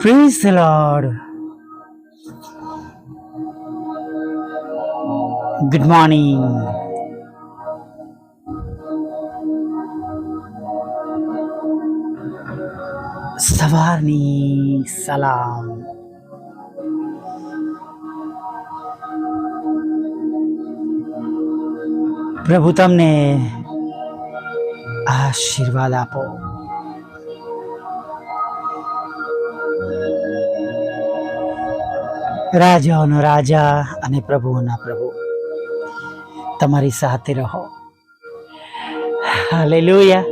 Praise the Lord. Good morning. સવારની સલામ. પ્રભુ તમને આશીર્વાદ આપો. રાજાઓનો રાજા અને પ્રભુઓના પ્રભુ તમારી સાથે રહો. હાલેલુયા.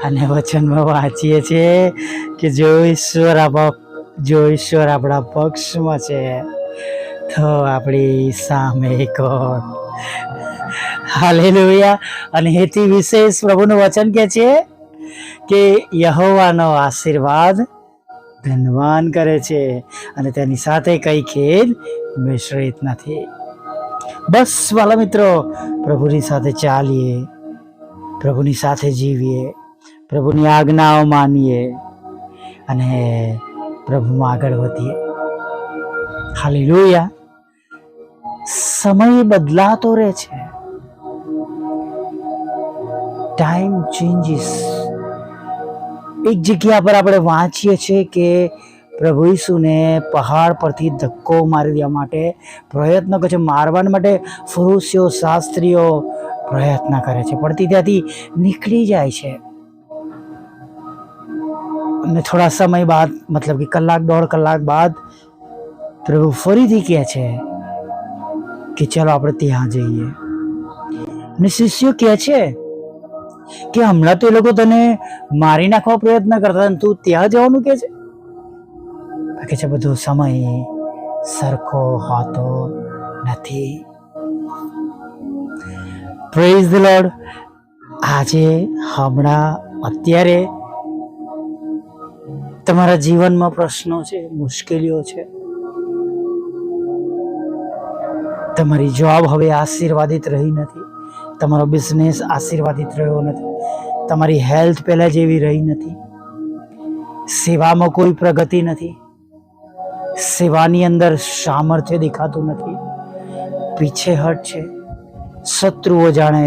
અને વચનમાં વાંચીએ છીએ કે જો ઈશ્વર આપણા પક્ષમાં છે તો આપણી સામે કોણ. હાલેલુયા. અને એથી વિશેષ પ્રભુનું વચન કે છે કે યહોવાનો આશીર્વાદ ધનવાન કરે છે અને તેની સાથે કઈ ખેદ મિશ્રિત નથી. બસ વાલા મિત્રો, પ્રભુની સાથે ચાલીએ, પ્રભુની સાથે જીવીએ, પ્રભુની આજ્ઞાઓ માનીએ અને પ્રભુમાં આગળ વધીએ. હાલેલુયા. સમય બદલાતો રહે છે. Time changes. એક જગ્યા પર આપણે વાંચીએ છીએ કે પ્રભુ ઈસુને પહાડ પરથી ધક્કો મારી દેવા માટે પ્રયત્ન કરે છે, મારવા માટે ફરુસીઓ શાસ્ત્રીઓ પ્રયત્ન કરે છે, પણ ત્યાંથી નીકળી જાય છે. અને થોડા સમય બાદ, મતલબ કે કલાક દોઢ કલાક બાદ પ્રભુ ફરીથી કહે છે કે ચલો આપણે ત્યાં જઈએ. અને શિષ્યો કહે છે કે હમણાં તો એ લોકો તને મારી નાખવા પ્રયત્ન કરતા, તું ત્યાં જવાનું કે છે બધો સમય સરખો હોતો નથી. Praise the lord. આજે હમણાં અત્યારે તમારા જીવનમાં પ્રશ્નો છે, મુશ્કેલીઓ છે. તમારી જોબ હવે આશીર્વાદિત રહી નથી, તમારો બિઝનેસ આશીર્વાદિત રહ્યો નથી, તમારી હેલ્થ પહેલા જેવી રહી નથી, સેવામાં કોઈ પ્રગતિ નથી, સેવાની અંદર સામર્થ્ય દેખાતું નથી, પીછેહટ છે, શત્રુઓ જાણે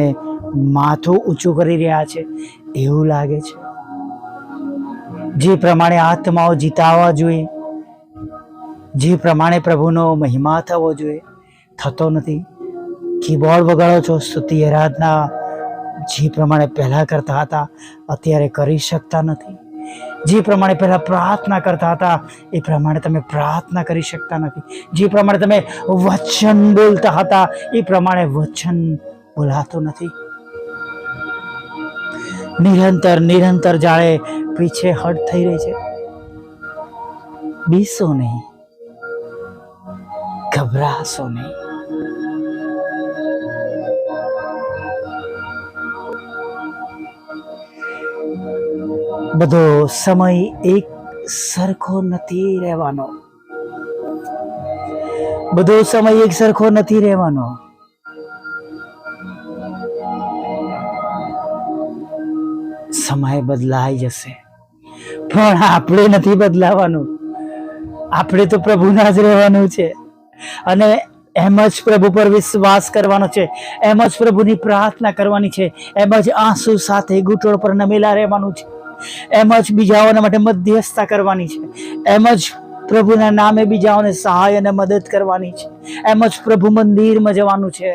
માથું ઊંચું કરી રહ્યા છે એવું લાગે છે. જે પ્રમાણે આત્માઓ જીતાવા જોઈએ, જે પ્રમાણે પ્રભુનો મહિમા થવો જોઈએ, થતો નથી. કીબોર્ડ વગાડો છો, સ્તુતિ આરાધના જે પ્રમાણે પહેલા કરતા હતા અત્યારે કરી શકતા નથી. જે પ્રમાણે પહેલા પ્રાર્થના કરતા હતા એ પ્રમાણે તમે પ્રાર્થના કરી શકતા નથી. જે પ્રમાણે તમે વચન બોલતા હતા એ પ્રમાણે વચન બોલાતું નથી. નિરંતર જાણે પીછે હટ થઈ રહી છે. બીસો નહીં, ગભરાશો નહીં. બધો સમય એક સરખો નથી રહેવાનો. બધો સમય એક સરખો નથી રહેવાનો. સમય બદલાઈ જશે, પણ આપણે નથી બદલાવાનું. આપણે તો પ્રભુના જ રહેવાનું છે અને એમ જ પ્રભુ પર વિશ્વાસ કરવાનો છે, એમ જ પ્રભુની પ્રાર્થના કરવાની છે, એમ જ આંસુ સાથે ઘૂંટણ પર નમેલા રહેવાનું છે, એમ જ બીજાઓના માટે મધ્યસ્થતા કરવાની છે, એમ જ પ્રભુના નામે બીજાઓને સહાય અને મદદ કરવાની છે, એમ જ પ્રભુ મંદિરમાં જવાનું છે,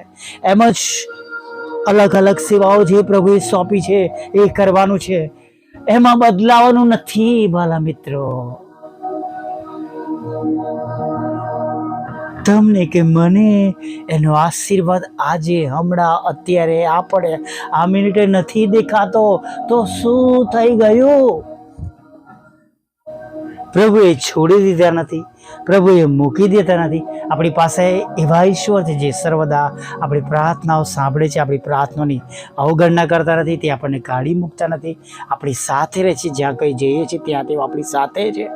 એમ જ અલગ અલગ સેવાઓ જે પ્રભુએ સોંપી છે એ કરવાનું છે. એમાં બદલાવાનું નથી ભલા મિત્રો. તમને કે મને એનો આશીર્વાદ આજે હમણાં અત્યારે આપણે આ મિનિટે નથી દેખાતો તો શું થઈ ગયું? પ્રભુએ છોડી દીધા નથી, પ્રભુએ મૂકી દેતા નથી. આપણી પાસે એવા ઈશ્વર છે જે સર્વદા આપણી પ્રાર્થનાઓ સાંભળે છે, આપણી પ્રાર્થનાની અવગણના કરતા નથી, તે આપણને કાઢી મૂકતા નથી, આપણી સાથે રહે છે. જ્યાં કંઈ જઈએ છીએ ત્યાં તેઓ આપણી સાથે છે.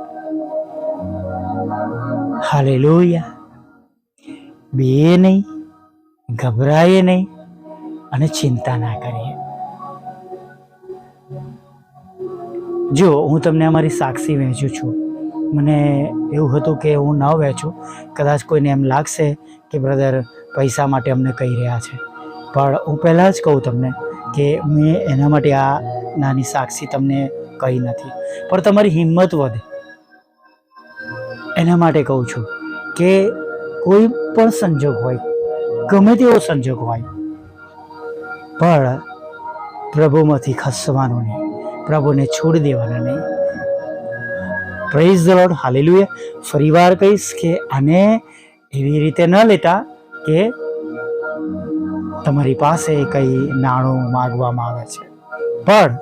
હાલેલુયા. બે નહીં, ગભરાઈએ નહીં અને ચિંતા ના કરીએ. જો હું તમને અમારી સાક્ષી વહેંચું છું, મને એવું હતું કે હું ન વેચું. કદાચ કોઈને એમ લાગશે કે બ્રધર પૈસા માટે અમને કહી રહ્યા છે, પણ હું પહેલાં જ કહું તમને કે મેં એના માટે આ નાની સાક્ષી તમને કહી નથી, પણ તમારી હિંમત વધે એના માટે કહું છું કે કોઈ પણ સંજોગ હોય, ગમે તેવો સંજોગ હોય, પણ પ્રભુમાંથી ખસવાનું નહીં, પ્રભુને છોડી દેવાના નહીં. Praise the lord, hallelujah. ફરીવાર કહીશ કે આને એવી રીતે ન લેતા કે તમારી પાસે કંઈ નાણું માગવામાં આવે છે, પણ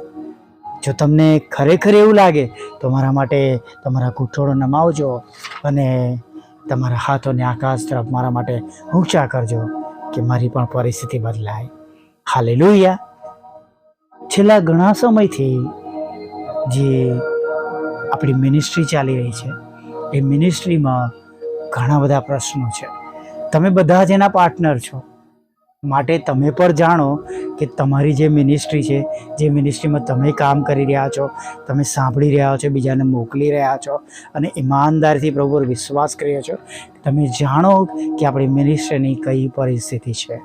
જો તમને ખરેખર એવું લાગે તો મારા માટે તમારા ઘૂંટણો નમાવજો અને તમારા હાથોને આકાશ તરફ મારા માટે ઊંચા કરજો કે મારી પણ પરિસ્થિતિ બદલાય. હાલેલુયા. છેલ્લા ઘણા સમયથી જે આપણી મિનિસ્ટ્રી ચાલી રહી છે, એ મિનિસ્ટ્રીમાં ઘણા બધા પ્રશ્નો છે. તમે બધા જ એના પાર્ટનર છો, માટે તમે પણ જાણો કે તમારી જે મિનિસ્ટ્રી છે, જે મિનિસ્ટ્રીમાં તમે કામ કરી રહ્યા છો, તમે સાંભળી રહ્યા છો, બીજાને મોકલી રહ્યા છો અને ઈમાનદારીથી પ્રભુ પર વિશ્વાસ કરી રહ્યા છો, તમે જાણો કે આપણી મિનિસ્ટ્રીની કઈ પરિસ્થિતિ છે.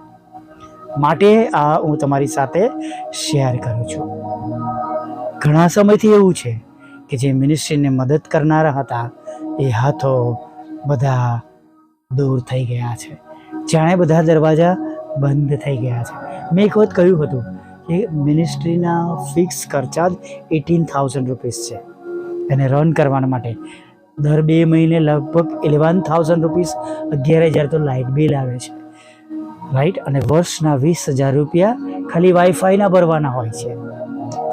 માટે આ હું તમારી સાથે શેર કરું છું. ઘણા સમયથી એવું છે કે જે મિનિસ્ટ્રીને મદદ કરનારા હતા એ હાથો બધા દૂર થઈ ગયા છે, જાણે બધા દરવાજા બંધ થઈ ગયા છે. મેં એક વખત કહ્યું હતું કે મિનિસ્ટ્રીના ફિક્સ ખર્ચા જ 18,000 રૂપીસ છે. એને રન કરવા માટે દર 2 મહિને લગભગ 11,000 રૂપીસ, 11,000 તો લાઇટ બિલ આવે છે, રાઈટ. અને વર્ષના 20,000 રૂપિયા ખાલી વાઈફાઈના ભરવાના હોય છે,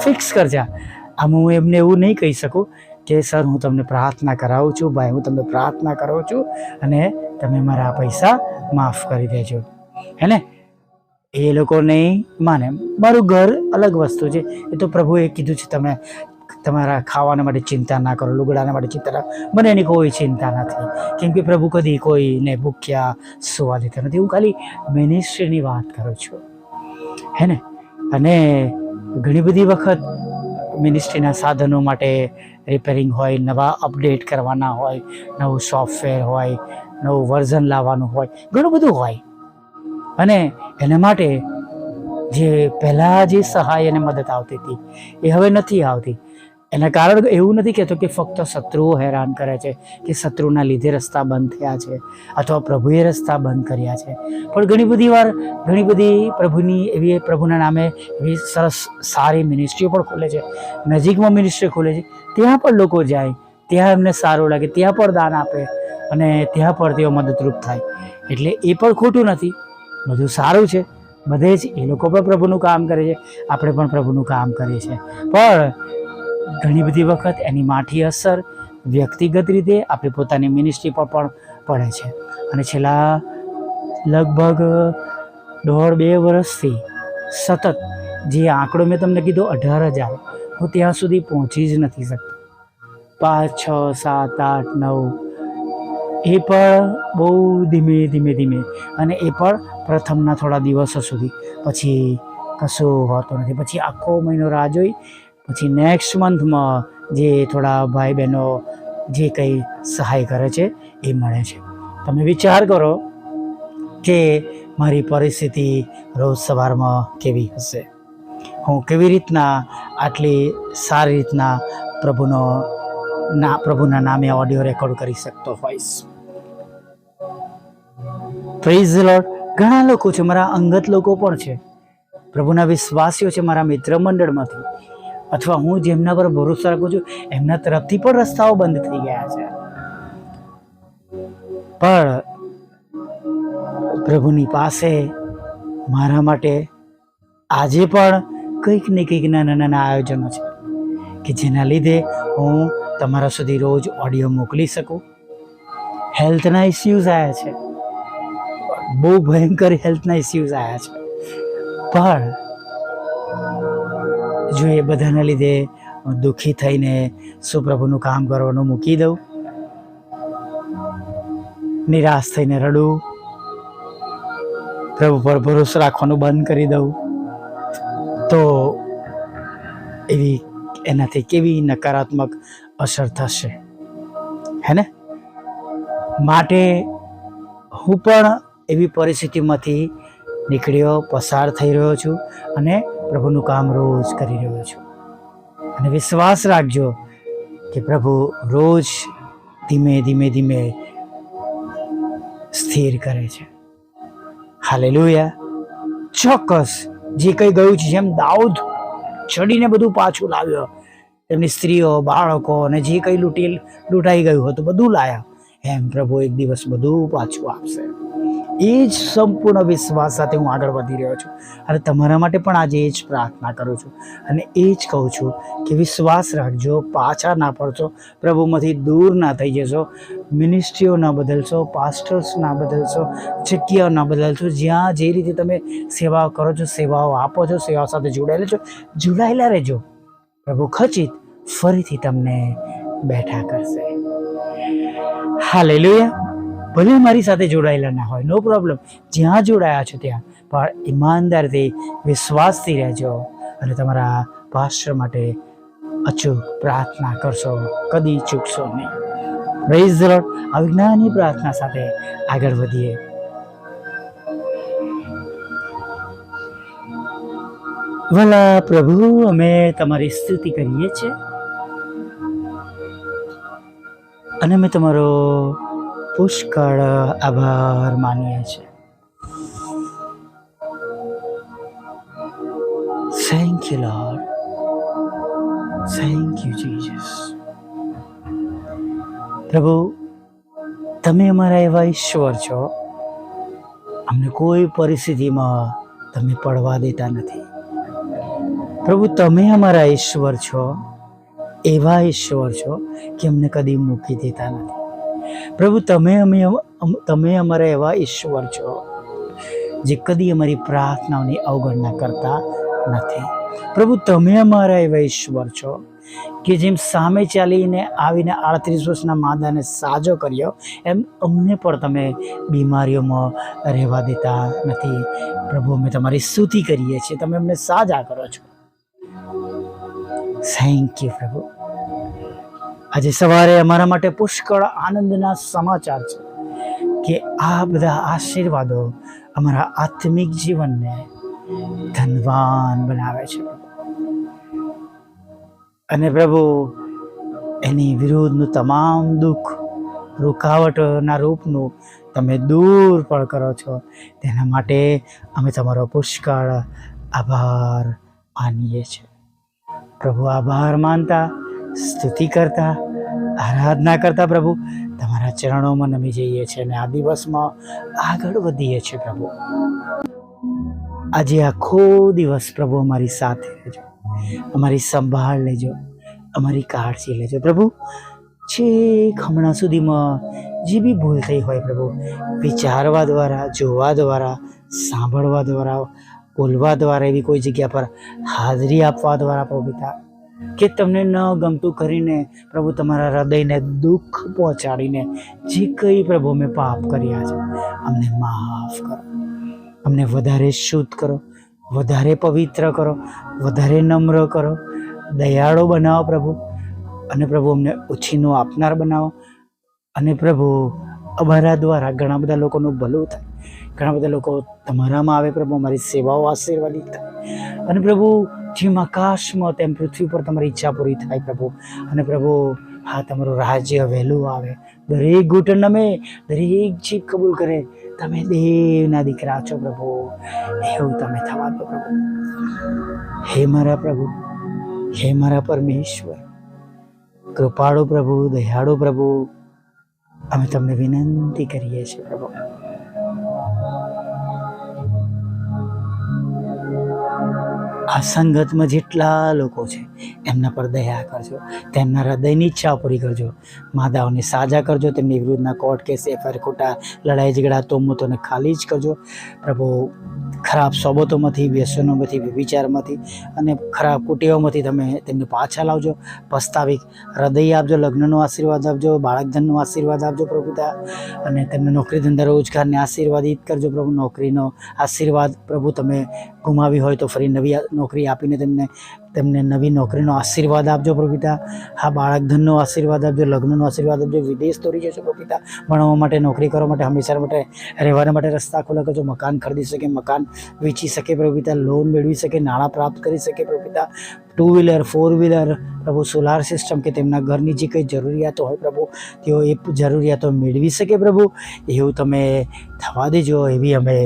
ફિક્સ ખર્ચા. આમ હું એમને એવું નહીં કહી શકું કે સર હું તમને પ્રાર્થના કરાવું છું, ભાઈ હું તમને પ્રાર્થના કરાવું છું અને તમે મારા પૈસા માફ કરી દેજો, હે ને. એ લોકો નહીં માને. મારું ઘર અલગ વસ્તુ છે, એ તો પ્રભુએ કીધું છે તમે તમારા ખાવાના માટે ચિંતા ના કરો, લુગડાના માટે ચિંતા ના કરો. મને એની કોઈ ચિંતા નથી, કેમ કે પ્રભુ કદી કોઈને ભૂખ્યા સુવા દેતા નથી. હું ખાલી મિનિસ્ટ્રીની વાત કરું છું, હે ને. અને ઘણી બધી વખત મિનિસ્ટ્રીના સાધનો માટે રિપેરિંગ હોય, નવા અપડેટ કરવાના હોય, નવું સોફ્ટવેર હોય, નવું વર્ઝન લાવવાનું હોય, ઘણું બધું હોય. અને એના માટે જે પહેલાં જે સહાય અને મદદ આવતી હતી એ હવે નથી આવતી. એના કારણ એવું નથી કહેતો કે ફક્ત શત્રુઓ હેરાન કરે છે કે શત્રુના લીધે રસ્તા બંધ થયા છે અથવા પ્રભુએ રસ્તા બંધ કર્યા છે, પણ ઘણી બધી વાર ઘણી બધી પ્રભુની એવી પ્રભુના નામે એવી સરસ સારી મિનિસ્ટ્રીઓ પણ ખોલે છે, નજીકમાં મિનિસ્ટ્રી ખોલે છે, ત્યાં પણ લોકો જાય, ત્યાં એમને સારું લાગે, ત્યાં પણ દાન આપે અને ત્યાં પણ તેઓ મદદરૂપ થાય. એટલે એ પણ ખોટું નથી, બધું સારું છે. બધે જ એ લોકો પણ પ્રભુનું કામ કરે છે, આપણે પણ પ્રભુનું કામ કરીએ છીએ, પણ ઘણી બધી વખત એની માઠી અસર વ્યક્તિગત રીતે આપણી પોતાની મિનિસ્ટ્રી પર પણ પડે છે. અને છેલ્લા લગભગ 1.5-2 વર્ષથી સતત જે આંકડો મેં તમને કીધો 18,000, હું ત્યાં સુધી પહોંચી જ નથી શકતો. 5, 6, 7, 8, 9 એ પણ બહુ ધીમે અને એ પણ પ્રથમના થોડા દિવસો સુધી, પછી કશું હોતું નથી. પછી આખો મહિનો રાહ જોઈ, પછી નેક્સ્ટ મંથમાં જે થોડા ભાઈ બહેનો જે કંઈ સહાય કરે છે એ મળે છે. તમે વિચાર કરો કે મારી પરિસ્થિતિ રોજ સવારમાં કેવી હશે, હું કેવી રીતના આટલી સારી રીતના પ્રભુના નામે ઓડિયો રેકોર્ડ કરી શકતો હોઈશ. Praise the lord. ઘણા લોકો છે, મારા અંગત લોકો પણ છે, પ્રભુના વિશ્વાસીઓ છે, મારા મિત્ર મંડળમાંથી, અથવા હું જેમના પર ભરોસો રાખું છું એમના તરફથી પણ રસ્તાઓ બંધ થઈ ગયા છે. પણ પ્રભુની પાસે મારા માટે આજે પણ કંઈક ને કંઈક નાના આયોજનો છે કે જેના લીધે હું તમારા સુધી રોજ ઓડિયો મોકલી શકું. હેલ્થના ઇસ્યુઝ આવ્યા છે, બહુ ભયંકર હેલ્થના ઇસ્યુઝ આવ્યા છે, પણ જો એ બધાના લીધે દુઃખી થઈને શું પ્રભુનું કામ કરવાનું મૂકી દઉં, નિરાશ થઈને રડું, પ્રભુ પર ભરોસો રાખવાનું બંધ કરી દઉં, તો એનાથી કેવી નકારાત્મક અસર થશે. હે ને? માટે હું પણ એવી પરિસ્થિતિમાંથી નીકળ્યો, પસાર થઈ રહ્યો છું અને પ્રભુનું કામ રોજ કરી રહ્યો છું. અને વિશ્વાસ રાખજો કે પ્રભુ રોજ ધીમે ધીમે ધીમે સ્થિર કરે છે. હાલેલુયા. ચોક્કસ જે કંઈ ગયું છે, જેમ દાઉદ ચડીને બધું પાછું લાવ્યો, તેમની સ્ત્રીઓ, બાળકો અને જે કંઈ લૂંટાઈ ગયું હતું બધું લાયા, એમ પ્રભુ એક દિવસ બધું પાછું આપશે. એ જ સંપૂર્ણ વિશ્વાસ સાથે હું આગળ વધી રહ્યો છું અને તમારા માટે પણ આજે એ જ પ્રાર્થના કરું છું અને એ જ કહું છું કે વિશ્વાસ રાખજો, પાછા ના પડશો, પ્રભુમાંથી દૂર ના થઈ જશો, મિનિસ્ટ્રીઓ ના બદલશો, પાસ્ટર્સ ના બદલશો, જગ્યાઓ ના બદલશો. જ્યાં જે રીતે તમે સેવા કરો છો, સેવાઓ આપો છો, સેવા સાથે જોડાયેલા રહેજો. પ્રભુ ખચિત ફરીથી તમને બેઠા કરશે. હાલેલુયા. ભલે મારી સાથે જોડાયેલા ના હોય, નો પ્રોબ્લેમ, જ્યાં જોડાયા છો ત્યાં પણ ઈમાનદારથી, વિશ્વાસથી રહેજો અને તમારા પાસ્ટર માટે અચૂક પ્રાર્થના કરશો, કદી ચૂકશો નહીં. Praise the lord. આ વિજ્ઞાનની પ્રાર્થના સાથે આગળ વધીએ. ભલા પ્રભુ, અમે તમારી સ્તુતિ કરીએ છીએ અને અમે તમારો પુષ્કળ આભાર માનીએ છીએ. Thank you lord. Thank you Jesus. પ્રભુ, તમે અમારા એવા ઈશ્વર છો, અમને કોઈ પરિસ્થિતિમાં તમે પડવા દેતા નથી. પ્રભુ, તમે અમારા ઈશ્વર છો, એવા ઈશ્વર છો કે અમને કદી મૂકી દેતા નથી. પ્રભુ, તમે અમારા એવા ઈશ્વર છો જે કદી અમારી પ્રાર્થનાઓની અવગણના કરતા નથી. પ્રભુ, તમે અમારા એવા ઈશ્વર છો કે જેમ સામે ચાલીને આવીને 38 વર્ષના માદાને સાજો કર્યો, એમ અમને પણ તમે બીમારીઓમાં રહેવા દેતા નથી. પ્રભુ, અમે તમારી સ્તુતિ કરીએ છીએ, તમે અમને સાજા કરો છો. થેન્ક યુ પ્રભુ. આજે સવારે અમારા માટે પુષ્કળ આનંદના સમાચાર છે કે આ બધા આશીર્વાદો અમારા આત્મિક જીવનને ધનવાન બનાવે છે. અને પ્રભુ, એની વિરુદ્ધનું તમામ દુઃખ, રૂકાવટના રૂપનું તમે દૂર પણ કરો છો. તેના માટે અમે તમારો પુષ્કળ આભાર માનીએ છીએ. પ્રભુ, આભાર માનતા, સ્તુતિ કરતા, આરાધના કરતા પ્રભુ તમારા ચરણોમાં નમી જઈએ છીએ અને આ દિવસમાં આગળ વધીએ છીએ. પ્રભુ, આજે આખો દિવસ પ્રભુ અમારી સાથે રહેજો, અમારી સંભાળ લેજો, અમારી કાળજી લેજો. પ્રભુ, છેક હમણાં સુધીમાં જે બી ભૂલ થઈ હોય પ્રભુ, વિચારવા દ્વારા, જોવા દ્વારા, સાંભળવા દ્વારા, બોલવા દ્વારા, એવી કોઈ જગ્યા પર હાજરી આપવા દ્વારા પ્રભુ પિતા, કે તમને ન ગમતું કરીને પ્રભુ તમારા હૃદયને દુઃખ પહોંચાડીને જે કંઈ પ્રભુ મેં પાપ કર્યા છે, અમને માફ કરો, અમને વધારે શુદ્ધ કરો, વધારે પવિત્ર કરો, વધારે નમ્ર કરો, દયાળુ બનાવો પ્રભુ. અને પ્રભુ, અમને ઉછીનું આપનાર બનાવો. અને પ્રભુ, અમારા દ્વારા ઘણા બધા લોકોનું ભલું થાય, ઘણા બધા લોકો તમારામાં આવે પ્રભુ, અમારી સેવાઓ આશીર્વાદિત થાય. અને પ્રભુ, જેમ આકાશમાં તેમ પૃથ્વી પર તમારી ઈચ્છા પૂરી થાય પ્રભુ. અને પ્રભુ, હા, તમારું રાજ્ય વહેલું આવે, દરેક ઘૂંટણ નમે, દરેક જીભ કબૂલ કરે તમે દેવના દીકરા છો પ્રભુ. એવું તમે થવા દો પ્રભુ. હે મારા પ્રભુ, હે મારા પરમેશ્વર, કૃપાળુ પ્રભુ, દયાળુ પ્રભુ, અમે તમને વિનંતી કરીએ છીએ પ્રભુ. આ સંગતમાં જેટલા લોકો છે એમના પર દયા કરજો, તેમના હૃદયની ઈચ્છા પૂરી કરજો, માદાઓને સાજા કરજો, તેમની વિરુદ્ધના કોર્ટ કેસ, એફઆઈઆર, ખોટા લડાઈ ઝઘડા, તોમતોને ખાલી જ કરજો પ્રભુ. ખરાબ સોબતોમાંથી, વ્યસનોમાંથી, વિચારમાંથી અને ખરાબ કુટેવોમાંથી તમે તેમને પાછા લાવજો. પસ્તાવી હૃદય આપજો, લગ્નનો આશીર્વાદ આપજો, બાળકધનનો આશીર્વાદ આપજો પ્રભુ પિતા. અને તેમને નોકરી ધંધા રોજગારને આશીર્વાદિત કરજો પ્રભુ. નોકરીનો આશીર્વાદ પ્રભુ, તમે ગુમાવી હોય તો ફરી નવી નોકરી આપીને તેમને નવી નોકરીનો આશીર્વાદ આપજો પ્રભુ પિતા. હા, બાળક ધનનો આશીર્વાદ આપજો, લગ્નનો આશીર્વાદ આપજો, વિદેશ દોરી જશો પ્રભુ પિતા. ભણવા માટે, નોકરી કરવા માટે, હંમેશા માટે રહેવા માટે રસ્તા ખુલ્લા કરજો. મકાન ખરીદી શકે, મકાન વેચી શકે પ્રભુ પિતા, લોન મેળવી શકે, નાણાં પ્રાપ્ત કરી શકે પ્રભુ પિતા. 2 વ્હીલર 4 વ્હીલર પ્રભુ, સોલાર સિસ્ટમ કે તેમના ઘરની જે કંઈ જરૂરિયાતો હોય પ્રભુ, તેઓ એ જરૂરિયાતો મેળવી શકે પ્રભુ. એવું તમે થવા દેજો, એવી અમે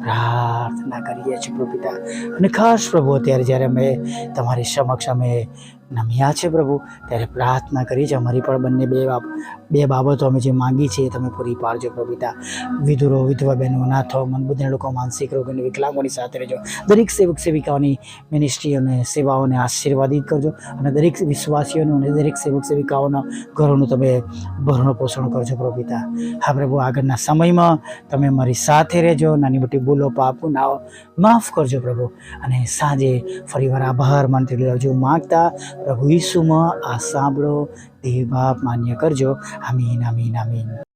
પ્રાર્થના કરીએ છીએ પ્રભુ પિતા. અને ખાસ પ્રભુ, અત્યારે જ્યારે અમે તમારી સમક્ષ અમે નમ્યા છે પ્રભુ, ત્યારે પ્રાર્થના કરી છે અમારી પણ બે બાબતો અમે જે માંગી છે એ તમે પૂરી પાડજો પ્રભુ પિતા. વિધુરો, વિધવા બહેનો, અનાથો, મંદબુદ્ધિના લોકો, માનસિક રોગ અને વિકલાંગોની સાથે રહેજો. દરેક સેવક સેવિકાઓની મિનિસ્ટ્રી અને સેવાઓને આશીર્વાદિત કરજો, અને દરેક વિશ્વાસીઓનું અને દરેક સેવક સેવિકાઓના ઘરોનું તમે ભરણ પોષણ કરજો પ્રભુ પિતા. હા પ્રભુ, આગળના સમયમાં તમે મારી સાથે રહેજો. નાની મોટી ભૂલો, પાપો ના માફ કરજો પ્રભુ. અને સાંજે ફરીવાર આભાર માનતી રહેજો માંગતા પ્રભુ ઈસુમાં આ સાંભળો, દેવ બાપ માન્ય કરજો. આમીન, આમીન, આમીન.